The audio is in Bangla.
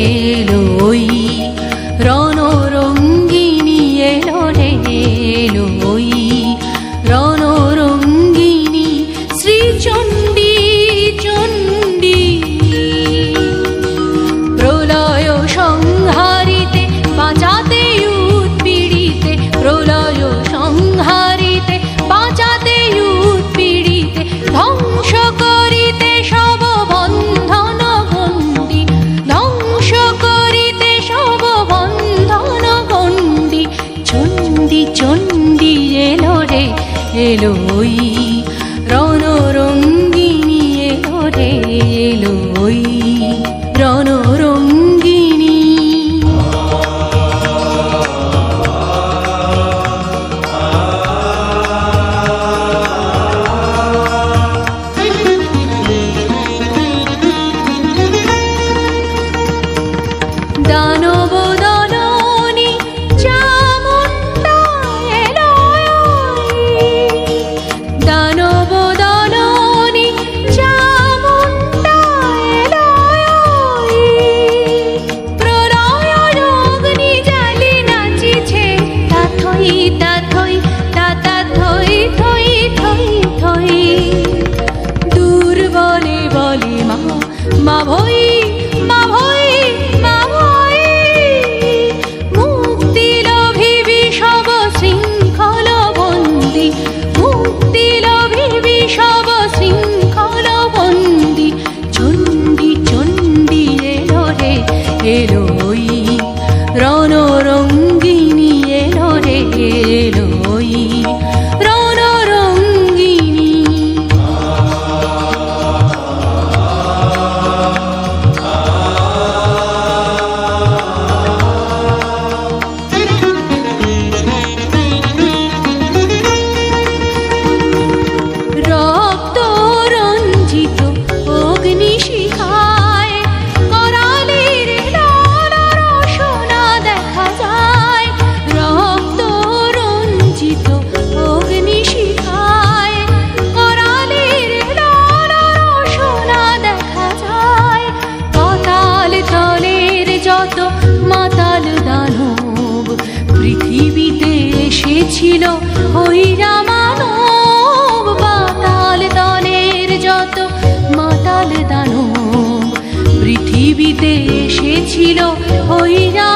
এলো ওই রণরঙ্গিনী এলো রে এলো ওই রণরঙ্গিনী শ্রীচণ্ডী চণ্ডী প্রলয় সংহারিতে বাঁচাতে উৎপীড়িতে প্রলয় সংহারিতে বাঁচাতে উৎপীড়িতে ধ্বংস করিতে সব বন্ধন গণ্ডি ধ্বংস করিতে সব বন্ধন গণ্ডি চণ্ডী চণ্ডী এলো রে এলো ওই রণরঙ্গিনী এলো রে এলো ওই রণরঙ্গিনী দানব দলনী চামুণ্ডা এলো দানব দলনী চামুণ্ডা এলো প্রলয় অগ্নি জ্বালি নাচিছে তাথই তাথই তাতা থই থই থই থই দুর্বলে বলে মা মা ভই মা ভই মা ভই মুক্তি লোভিবি সব শৃঙ্খল বন্দি মুক্তি লোভিবি সব শৃঙ্খল বন্দি চণ্ডী চণ্ডী এলো রে এলো ওই রণরঙ্গিনী এলো রে এলো ওই রণরঙ্গিনী রক্ত রঞ্জিত অগ্নিশিখায় করালির লাল রসনা দেখা যায় রক্ত রঞ্জিত অগ্নিশিখায় করালির লাল রসনা দেখা যায় পাতাল তলের যত মাতাল দানব পৃথিবীতে এসেছিল হইরা মানব পাতাল তলের যত মাতাল দানব পৃথিবীতে এসেছিল হইরা